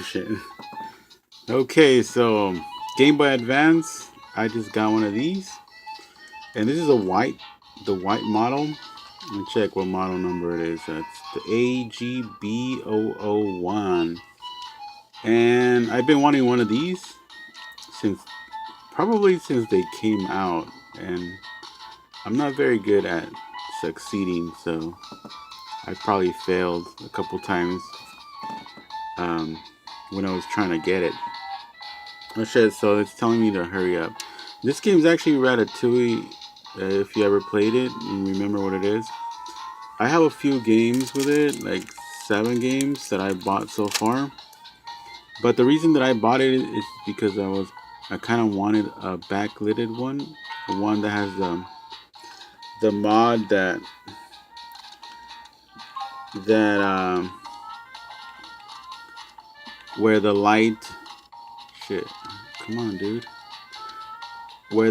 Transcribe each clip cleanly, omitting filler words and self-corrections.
Shit. Okay, so Game Boy Advance. I just got one of these, and this is the white model. Let me check what model number it is. That's the AGB001, and I've been wanting one of these since probably since they came out, and I'm not very good at succeeding, so I probably failed a couple times um, when I was trying to get it. Oh shit, so it's telling me to hurry up. This game's actually Ratatouille, if you ever played it and remember what it is. I have a few games with it, like 7 games that I bought so far. But the reason that I bought it is because I kind of wanted a backlidded one that has the mod that where the light, shit, come on, dude, where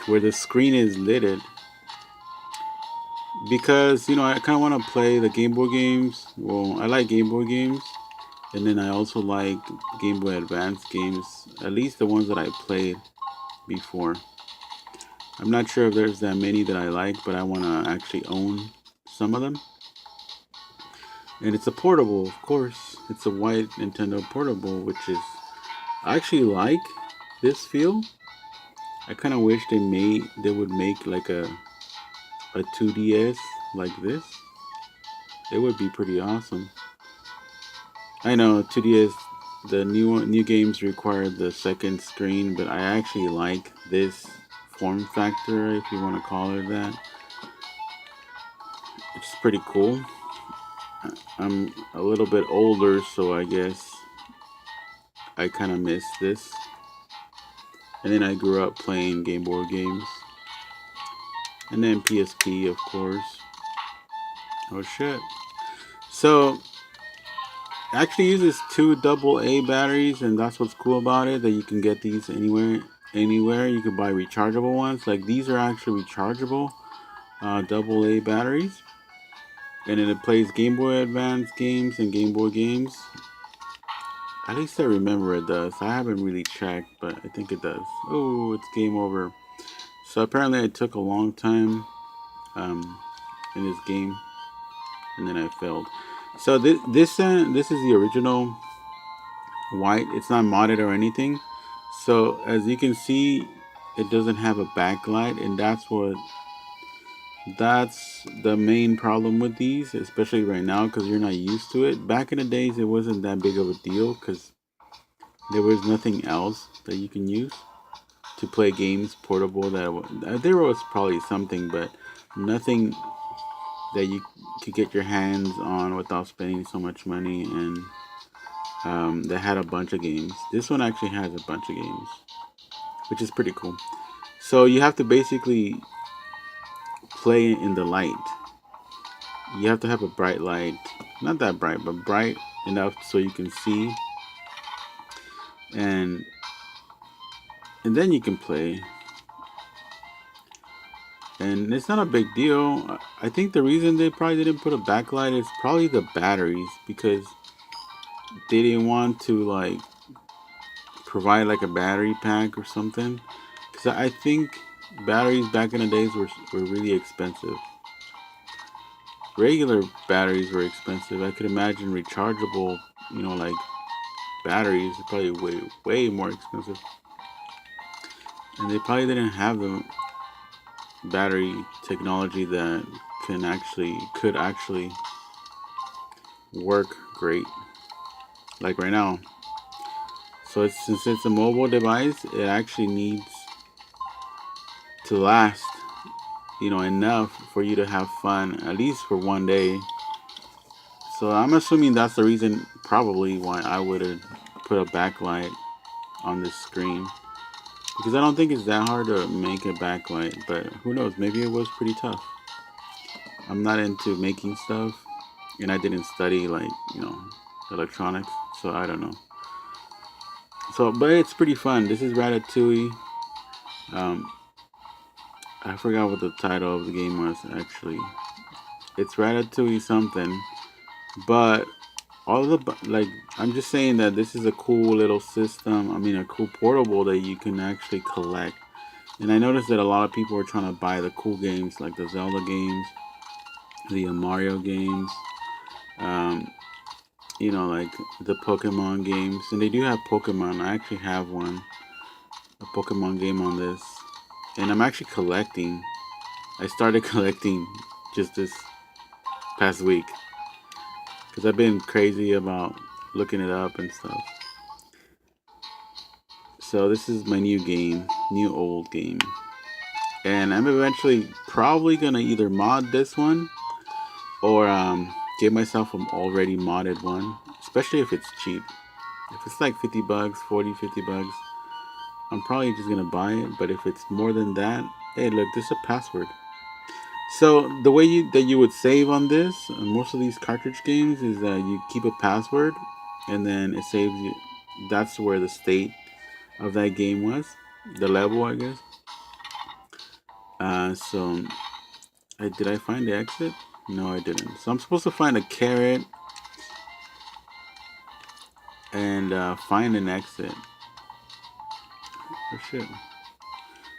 where the screen is lidded, because I kind of want to play the Game Boy games. Well, I like Game Boy games, and then I also like Game Boy Advance games, at least the ones that I played before. I'm not sure if there's that many that I like, but I want to actually own some of them. And it's a portable, of course. It's a white Nintendo portable, which is I actually like this feel. I kind of wish they would make like a 2DS like this. It would be pretty awesome. I know 2DS, the new games require the second screen, but I actually like this form factor, if you want to call it that. It's pretty cool. I'm a little bit older, so I guess I kind of miss this. And then I grew up playing Game Boy games, and then PSP, of course. Oh shit! So actually uses two AA batteries, and that's what's cool about it. That you can get these anywhere. You can buy rechargeable ones. Like these are actually rechargeable AA batteries, and then it plays Game Boy Advance games and Game Boy games. At least I remember it does. I haven't really checked, but I think it does. Oh, it's game over. So apparently it took a long time um, in this game, and then I failed. So this is the original white. It's not modded or anything. So as you can see, it doesn't have a backlight, and that's the main problem with these, especially right now because you're not used to it. Back in the days, it wasn't that big of a deal because there was nothing else that you can use to play games portable. There was probably something, but nothing that you could get your hands on without spending so much money, and that had a bunch of games. This one actually has a bunch of games, which is pretty cool. So you have to basically play in the light. You have to have a bright light, not that bright, but bright enough so you can see, and then you can play. And it's not a big deal. I think the reason they probably didn't put a backlight is probably the batteries, because they didn't want to like provide like a battery pack or something. Because I think batteries back in the days were really expensive. Regular batteries were expensive. I could imagine rechargeable, like batteries are probably way more expensive. And they probably didn't have the battery technology that could actually work great like right now. So since it's a mobile device, it actually needs to last, enough for you to have fun at least for one day. So I'm assuming that's the reason probably why I would have put a backlight on this screen, because I don't think it's that hard to make a backlight, but who knows, maybe it was pretty tough. I'm not into making stuff, and I didn't study like, electronics, so I don't know. So, but it's pretty fun. This is Ratatouille. Um, I forgot what the title of the game was actually. It's Ratatouille something, but all the like, I'm just saying that this is a cool little system. I mean, a cool portable that you can actually collect. And I noticed that a lot of people are trying to buy the cool games like the Zelda games, the Mario games, um, like the Pokemon games. And they do have Pokemon. I actually have one, a Pokemon game on this. And I'm actually collecting. I started collecting just this past week because I've been crazy about looking it up and stuff. So this is my new game, new old game. And I'm eventually probably gonna either mod this one or get myself an already modded one, especially if it's cheap. If it's like 50 bucks, 40, 50 bucks, I'm probably just gonna buy it. But if it's more than that, hey, look, there's a password. So the way that you would save on this, on most of these cartridge games, is that you keep a password, and then it saves you. That's where the state of that game was, the level, I guess. So did I find the exit? No, I didn't. So I'm supposed to find a carrot and find an exit. Oh shit.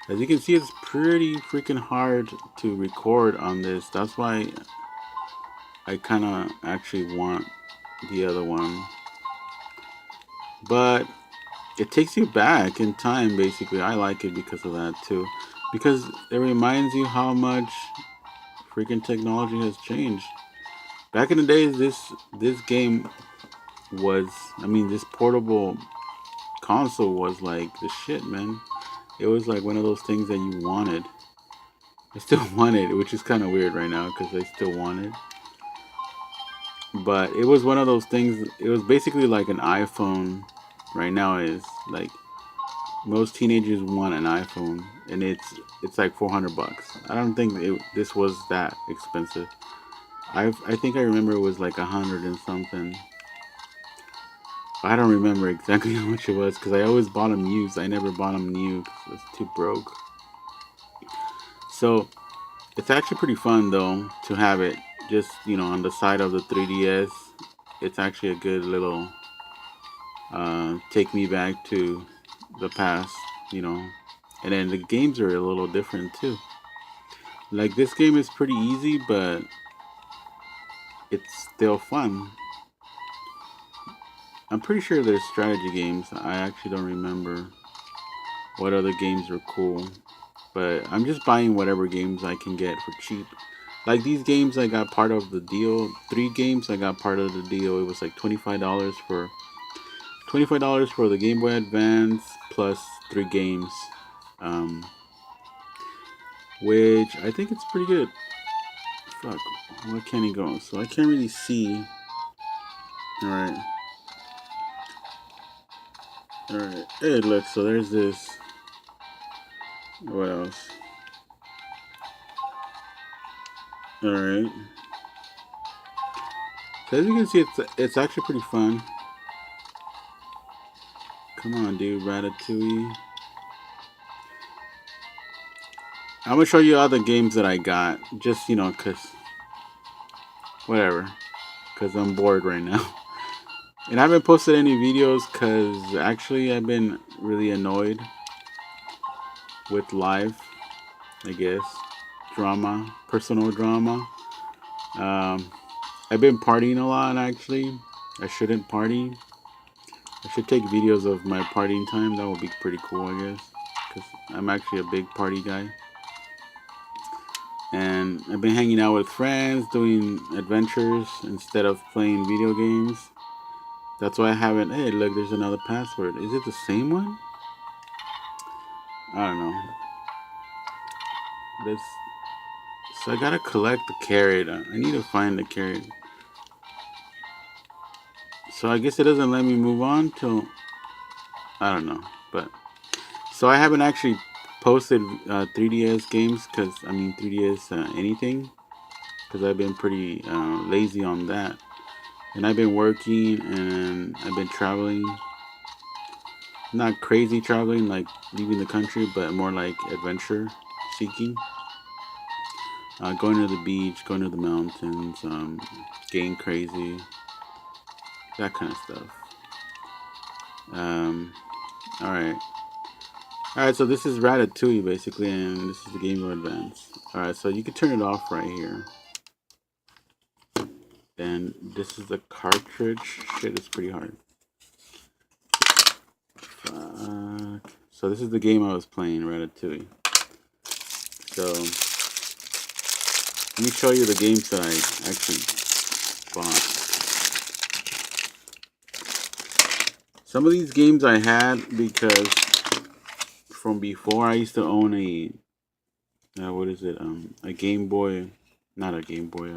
As you can see, it's pretty freaking hard to record on this. That's why I kind of actually want the other one. But it takes you back in time, basically. I like it because of that, too. Because it reminds you how much freaking technology has changed. Back in the days, this game was, I mean, this portable console was like the shit, man. It was like one of those things that you wanted. I still want it, which is kind of weird right now because I still want it. But it was one of those things. It was basically like an iPhone. Right now is like most teenagers want an iPhone, and it's like 400 bucks. I don't think this was that expensive. I think I remember it was like 100 and something. I don't remember exactly how much it was because I always bought them used. I never bought them new because I was too broke. So it's actually pretty fun though to have it just on the side of the 3DS. It's actually a good little take me back to the past, you know. And then the games are a little different too. Like this game is pretty easy, but it's still fun. I'm pretty sure there's strategy games. I actually don't remember what other games are cool. But I'm just buying whatever games I can get for cheap. Like these games, I got part of the deal. 3 games, I got part of the deal. It was like $25 for the Game Boy Advance plus 3 games, um, which I think it's pretty good. Fuck, where can he go? So I can't really see. All right, all right. Hey, look. So there's this. What else? All right. So as you can see, it's actually pretty fun. Come on, dude, Ratatouille. I'm gonna show you other games that I got, just cause whatever, cause I'm bored right now, and I haven't posted any videos cause actually I've been really annoyed with life, I guess, drama, personal drama. Um, I've been partying a lot actually. I shouldn't party. I should take videos of my partying time. That would be pretty cool, I guess, cause I'm actually a big party guy. And I've been hanging out with friends, doing adventures instead of playing video games. That's why I haven't. Hey, look, there's another password. Is it the same one? I don't know. This. So I gotta collect the carrot. I need to find the carrot. So I guess it doesn't let me move on till I don't know. But so I haven't actually posted 3DS games because I mean 3DS anything because I've been pretty lazy on that. And I've been working and I've been traveling. Not crazy traveling, like leaving the country, but more like adventure seeking. Going to the beach, going to the mountains, getting crazy. that kind of stuff. Um, all right. All right, so this is Ratatouille basically, and this is the Game Boy Advance. All right, so you can turn it off right here. And this is the cartridge. Shit, it's pretty hard. Fuck. So this is the game I was playing, Ratatouille. So let me show you the games that I actually bought. Some of these games I had because from before I used to own a what is it? A Game Boy, not a Game Boy,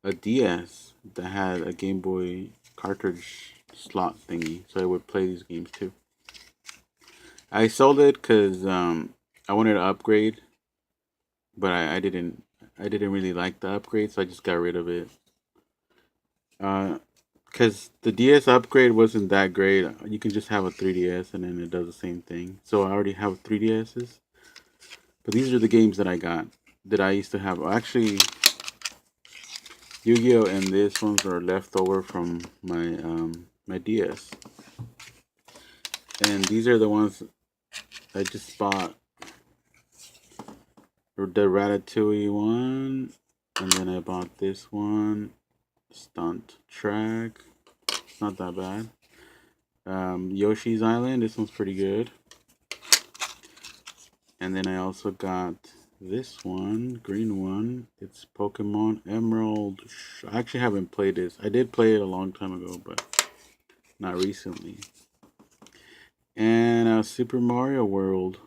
a DS that had a Game Boy cartridge slot thingy, so I would play these games too. I sold it because I wanted to upgrade, but I didn't really like the upgrade, so I just got rid of it. Because the DS upgrade wasn't that great. You can just have a 3DS and then it does the same thing. So I already have 3DSs. But these are the games that I got that I used to have. Actually, Yu-Gi-Oh and this ones are left over from my DS. And these are the ones I just bought. The Ratatouille one, and then I bought this one, Stunt Track. It's not that bad. Yoshi's Island. This one's pretty good. And then I also got this one, green one. It's Pokemon Emerald. I actually haven't played this. I did play it a long time ago, but not recently. And Super Mario World.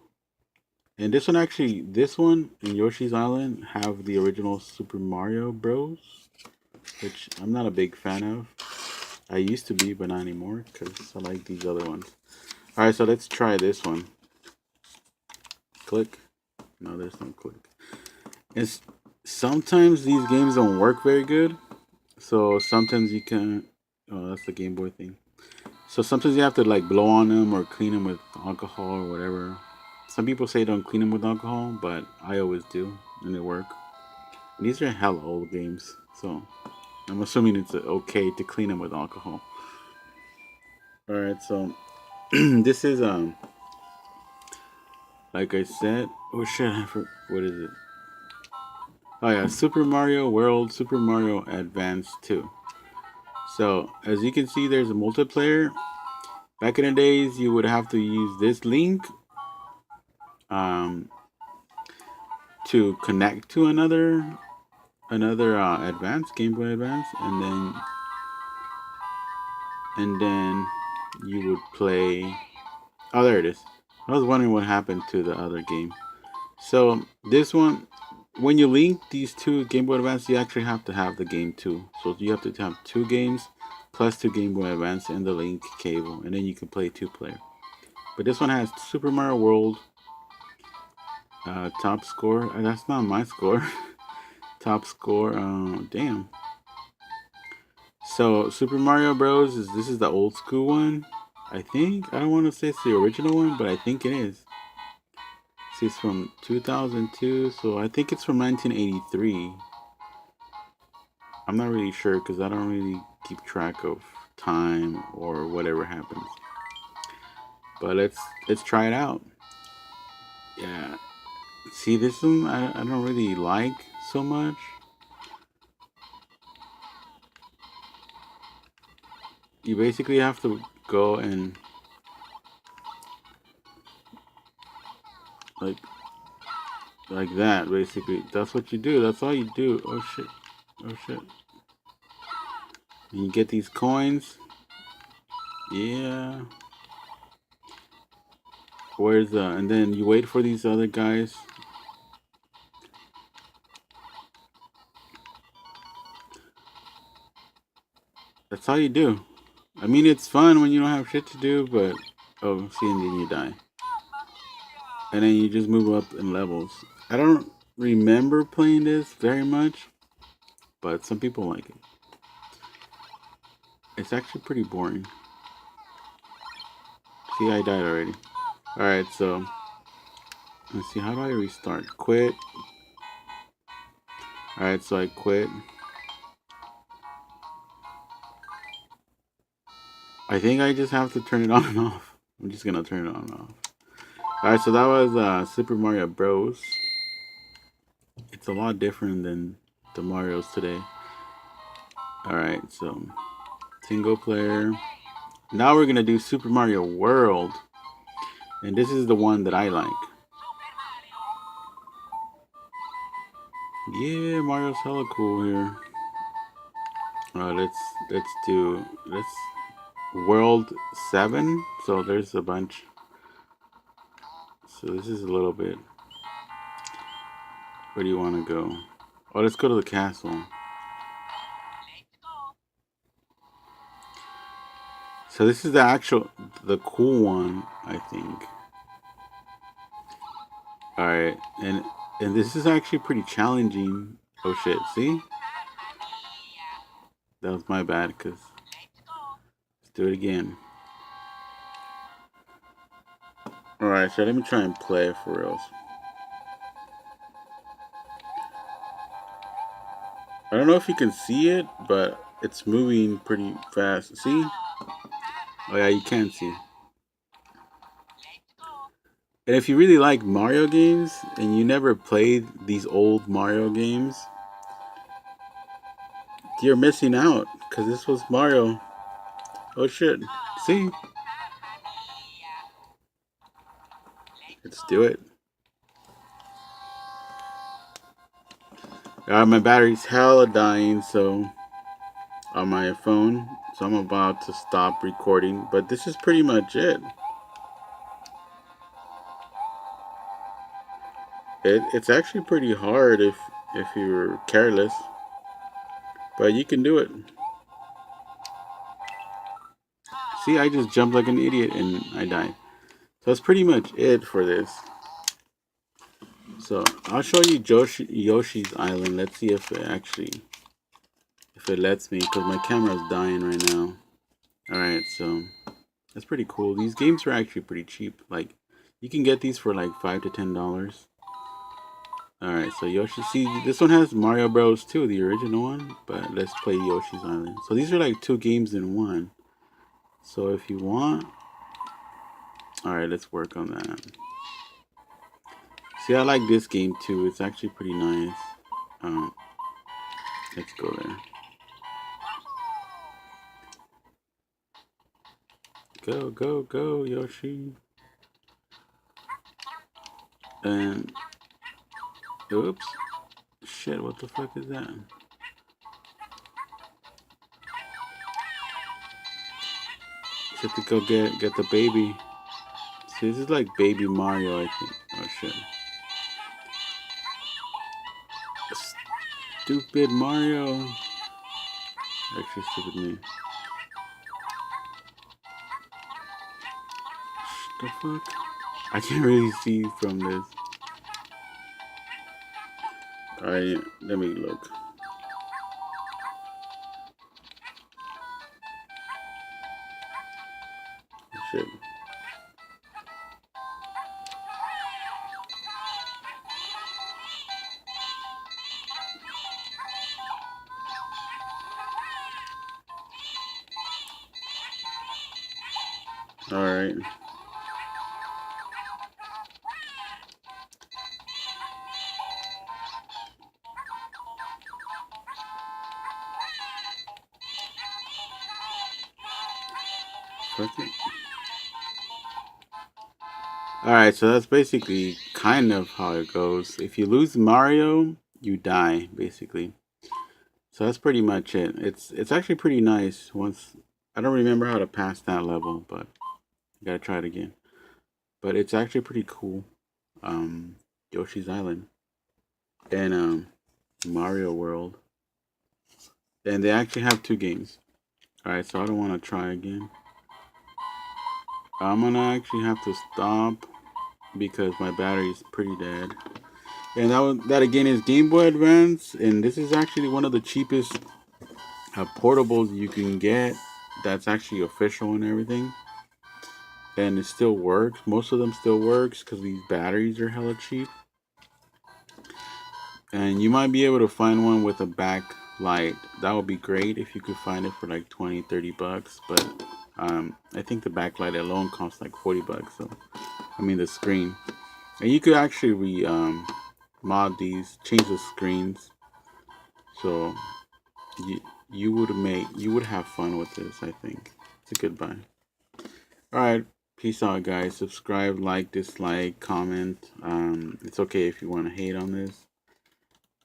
And this one actually, this one and Yoshi's Island have the original Super Mario Bros, which I'm not a big fan of. I used to be, but not anymore, because I like these other ones. Alright, so let's try this one. Click. No, there's no click. It's sometimes these games don't work very good. So sometimes you can. Oh, that's the Game Boy thing. So sometimes you have to like blow on them or clean them with alcohol or whatever. Some people say don't clean them with alcohol, but I always do, and they work. And these are hella old games, so I'm assuming it's okay to clean them with alcohol. All right, so this is like I said. Oh shit! What is it? Oh yeah, Super Mario World, Super Mario Advance 2. So as you can see, there's a multiplayer. Back in the days, you would have to use this link um, to connect to another Advance Game Boy Advance, and then you would play. Oh, there it is. I was wondering what happened to the other game. So this one, when you link these two Game Boy Advance, you actually have to have the game too. So you have to have two games plus two Game Boy Advance and the link cable, and then you can play two player. But this one has Super Mario World top score. That's not my score. Top score. Damn. So Super Mario Bros. This is the old school one. I think I don't want to say it's the original one, but I think it is. See, it's from 2002, so I think it's from 1983. I'm not really sure because I don't really keep track of time or whatever happens. But let's try it out. Yeah. See, this one I don't really like so much. You basically have to go and like like that basically. That's what you do. That's all you do. Oh shit. Oh shit. And you get these coins. Yeah. Where's the and then you wait for these other guys. That's all you do. I mean it's fun when you don't have shit to do, but oh see and then you die. And then you just move up in levels. I don't remember playing this very much, but some people like it. It's actually pretty boring. See, I died already. Alright, so let's see, how do I restart? Quit. Alright, so I quit. I think I just have to turn it on and off. I'm just gonna turn it on and off. Alright, so that was Super Mario Bros. It's a lot different than the Marios today. Alright, so single player. Now we're gonna do Super Mario World. And this is the one that I like. Yeah, Mario's hella cool here. Let's World 7. So there's a bunch. So this is a little bit. Where do you want to go? Oh, let's go to the castle. So this is the cool one, I think. All right, and this is actually pretty challenging. Oh shit! See, that was my bad. Cause let's do it again. All right, so let me try and play it for reals. I don't know if you can see it, but it's moving pretty fast. See? Oh yeah, you can see. And if you really like Mario games and you never played these old Mario games, you're missing out because this was Mario. Oh shit. See? Let's do it. My battery's hella dying, so on my phone, so I'm about to stop recording. But this is pretty much it. It's actually pretty hard if you're careless, but you can do it. See, I just jumped like an idiot and I died. So that's pretty much it for this. So I'll show you Yoshi's Island. Let's see if it lets me, because my camera's dying right now. Alright, so that's pretty cool. These games are actually pretty cheap. Like, you can get these for like $5 to $10. Alright, so Yoshi, see, this one has Mario Bros. 2, the original one, but let's play Yoshi's Island. So these are like 2 games in one. So if you want, alright, let's work on that. See, I like this game too. It's actually pretty nice. Let's go there. Go, go, go, Yoshi. And, oops. Shit, what the fuck is that? Just have to go get the baby. See, this is like Baby Mario, I think. Oh shit. Stupid Mario. Actually, stupid me. The fuck? I can't really see from this. Alright, let me look. Shit. Alright. Alright, so that's basically kind of how it goes. If you lose Mario, you die, basically. So that's pretty much it. It's actually pretty nice. Once I don't remember how to pass that level, but I gotta try it again. But it's actually pretty cool. Yoshi's Island and Mario World, and they actually have 2 games. All right, so I don't want to try again. I'm gonna actually have to stop because my battery is pretty dead. And that again is Game Boy Advance, and this is actually one of the cheapest portables you can get. That's actually official and everything, and it still works. Most of them still works because these batteries are hella cheap. And you might be able to find one with a backlight. That would be great if you could find it for like 20-30 bucks, but I think the backlight alone costs like 40 bucks. So I mean the screen, and you could actually mod these, change the screens. So you you would have fun with this. I think it's a good buy. All right, peace out, guys. Subscribe, like, dislike, comment. It's okay if you want to hate on this.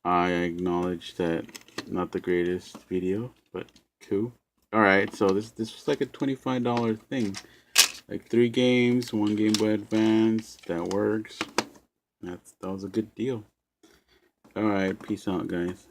I acknowledge that not the greatest video, but cool. All right, so this was like a $25 thing, like 3 games, 1 Game Boy Advance that works. That was a good deal. All right, peace out, guys.